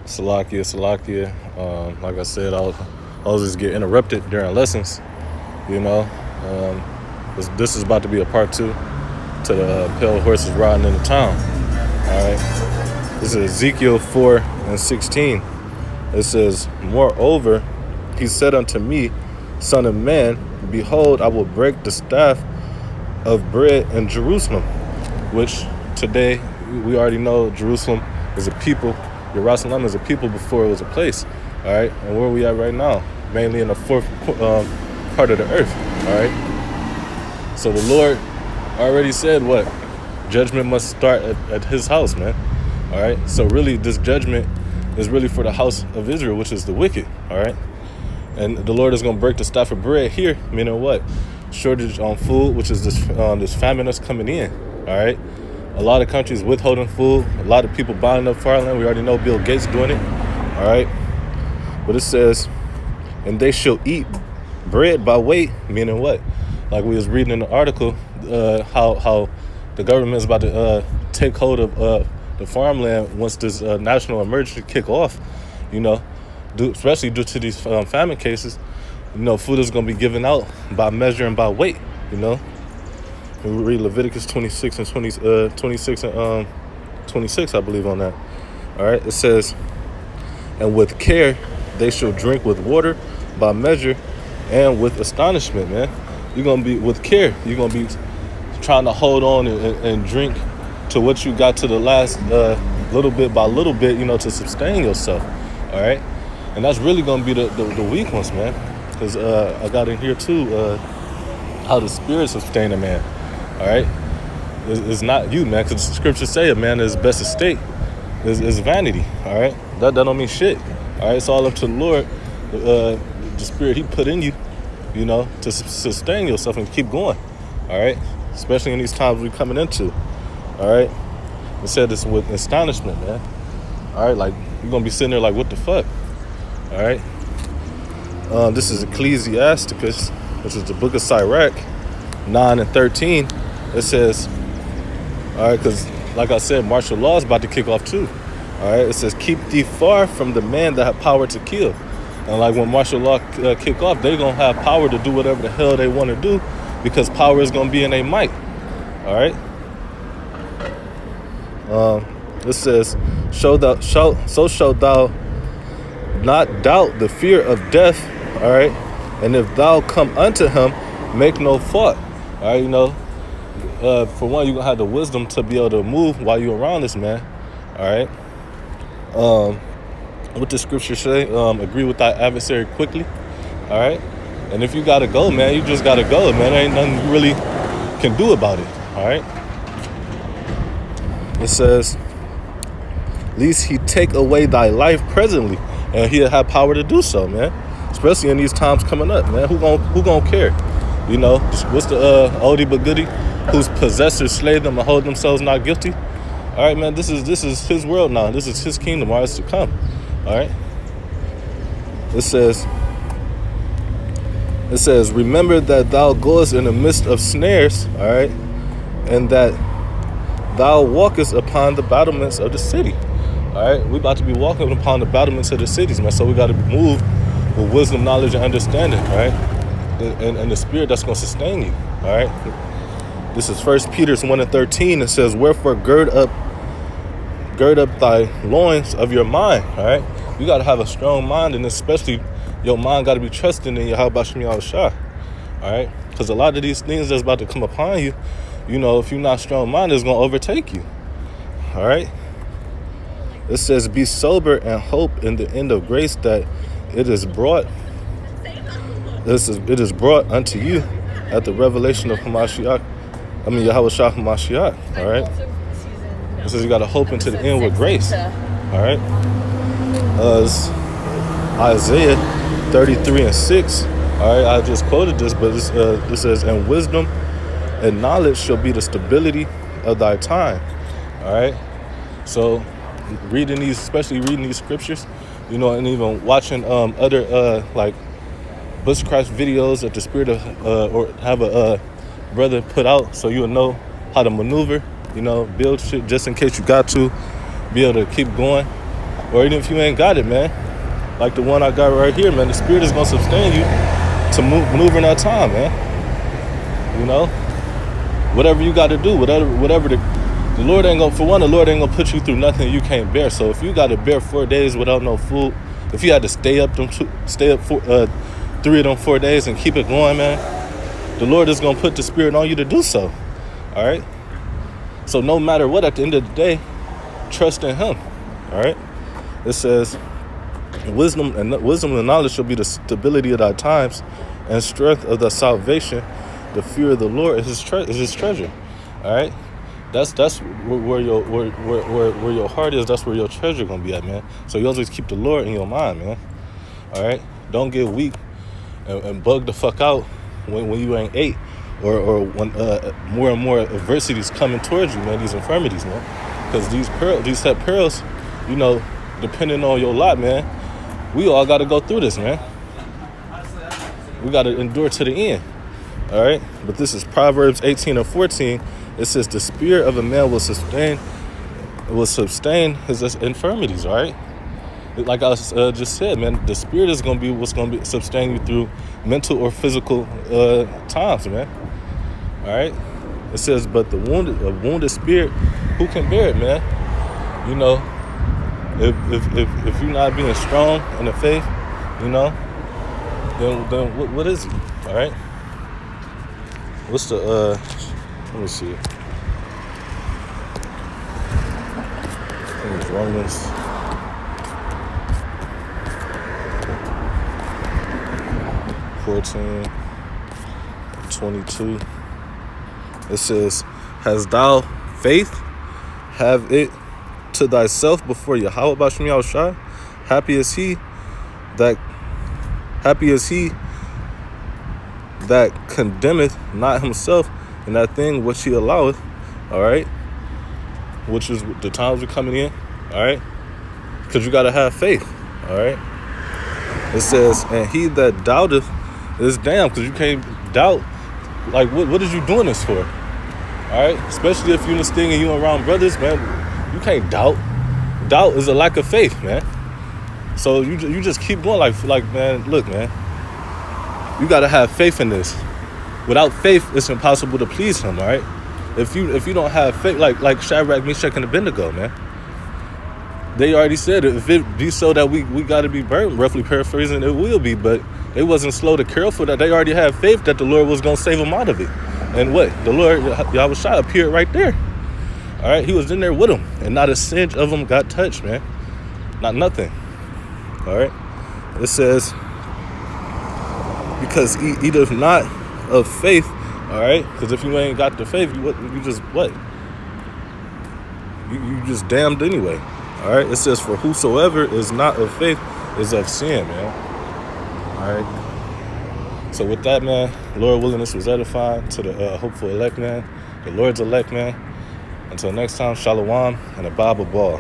Salakia. Like I said, I was just get interrupted during lessons. You know, this is about to be a part 2 to the pale horses riding into town. All right, this is Ezekiel 4:16. It says, "Moreover, he said unto me, Son of man, behold, I will break the staff of bread in Jerusalem," which today we already know Jerusalem is a people. Jerusalem is a people before it was a place. All right, and where we at right now? Mainly in the fourth part of the earth. All right. So the Lord already said what? Judgment must start at his house, man. All right. So really, this judgment is really for the house of Israel, which is the wicked. All right. And the Lord is going to break the staff of bread here, meaning what? Shortage on food, which is this famine that's coming in. All right. A lot of countries withholding food. A lot of people buying up farmland. We already know Bill Gates doing it. All right. But it says, and they shall eat bread by weight, meaning what? Like we was reading in the article, how the government is about to take hold of the farmland once this national emergency kick off. You know, especially due to these famine cases. You know, food is going to be given out by measure and by weight. You know. We read Leviticus 26 and 26 and 26, I believe, on that. All right, it says, and with care they shall drink with water by measure and with astonishment, man. You're going to be with care. You're going to be trying to hold on and drink to what you got to the last little bit by little bit, you know, to sustain yourself. All right, and that's really going to be the weak ones, man. Because I got in here too, how the spirit sustain a man. All right, it's not you, man, because the scriptures say a man in his best estate is vanity. All right, that don't mean shit. All right, it's all up to the Lord, the spirit he put in you, you know, to sustain yourself and keep going. All right, especially in these times we're coming into. All right, it said this with astonishment, man. All right, like you're gonna be sitting there like, what the fuck? All right, this is Ecclesiasticus, which is the book of Sirach, 9 and 13. It says, all right, because like I said, martial law is about to kick off too. All right, it says, keep thee far from the man that have power to kill. And like when martial law kick off, they're going to have power to do whatever the hell they want to do because power is going to be in their might. All right. It says, so shalt thou not doubt the fear of death. All right. And if thou come unto him, make no fault. All right, you know. For one, you're going to have the wisdom to be able to move while you're around this man. All right. What the scripture say, agree with thy adversary quickly. All right. And if you got to go, man, you just got to go, man. There ain't nothing you really can do about it. All right. It says, least he take away thy life presently, and he'll have power to do so, man. Especially in these times coming up, man. Who gonna care? You know, what's the oldie but goodie? Whose possessors slay them and hold themselves not guilty. All right, man, this is his world now. This is his kingdom, all right, to come. All right. It says, remember that thou goest in the midst of snares, all right, and that thou walkest upon the battlements of the city. All right, we about to be walking upon the battlements of the cities, man. So we got to move with wisdom, knowledge, and understanding, all right, and the spirit that's going to sustain you. All right. This is 1 Peter 1 and 13. It says, wherefore gird up thy loins of your mind. All right, you got to have a strong mind, and especially your mind got to be trusting in Yahweh Shem Yahushua. All right, because a lot of these things that's about to come upon you, you know, if you're not strong minded, it's going to overtake you. All right. It says, be sober and hope in the end of grace that it is brought unto you at the revelation of Hamashiach. Yahweh Shah Hamashiach. All right. It says you got to hope into the end with grace. All right. It's Isaiah 33 and 6. All right. I just quoted this, but it says, and wisdom and knowledge shall be the stability of thy time. All right. So especially reading these scriptures, you know, and even watching other like Bushcraft videos that the spirit of or have a brother put out, so you'll know how to maneuver, you know, build shit just in case you got to be able to keep going. Or even if you ain't got it, man, like the one I got right here, man, the Spirit is going to sustain you to maneuver in that time, man. You know, whatever you got to do, whatever the Lord ain't gonna, for one, the Lord ain't gonna put you through nothing you can't bear. So if you got to bear 4 days without no food, if you had to stay up 3 of them 4 days and keep it going, man, the Lord is gonna put the Spirit on you to do so. All right. So no matter what, at the end of the day, trust in Him. All right. It says, wisdom and knowledge shall be the stability of thy times, and strength of thy salvation. The fear of the Lord is His treasure. All right. That's where your heart is. That's where your treasure gonna be at, man. So you always keep the Lord in your mind, man. All right. Don't get weak and bug the fuck out when you ain't ate, or when more and more adversities coming towards you, man. These infirmities, man. Because these set perils, you know, depending on your lot, man. We all got to go through this, man. We got to endure to the end. All right. But this is Proverbs 18:14. It says the spirit of a man will sustain his infirmities, right? Like I just said, man, the Spirit is going to be what's going to be sustain you through mental or physical times, man. All right? It says, but a wounded spirit, who can bear it, man? You know, if you're not being strong in the faith, you know, then what is it? All right? What's the let me see. I think it's Romans. (14:22). It says, "Hast thou faith? Have it to thyself before Yahweh Bashmi Yahushua. Happy is he that condemneth not himself in that thing which he alloweth." All right, which is the times we're coming in. All right, because you got to have faith. All right, it says, and he that doubteth is damned, because you can't doubt. Like, what is you doing this for? All right, especially if you're in this thing and you around brothers, man, you can't doubt. Doubt is a lack of faith, man. So you just keep going, like man, look, man, you got to have faith in this. Without faith, it's impossible to please him. All right, if you don't have faith, like Shadrach, Meshach, and Abednego, man, they already said if it be so that we got to be burnt, roughly paraphrasing, it will be. But they wasn't slow to care for that. They already had faith that the Lord was going to save them out of it. And what? The Lord, Yahushua, appeared right there. All right? He was in there with them. And not a cinch of them got touched, man. Not nothing. All right? It says, because he does not of faith. All right? Because if you ain't got the faith, you just what? You just damned anyway. All right? It says, for whosoever is not of faith is of sin, man. All right. So with that, man, Lord willing, this was edifying to the hopeful elect, man, the Lord's elect, man. Until next time, shalom and a Bible ball.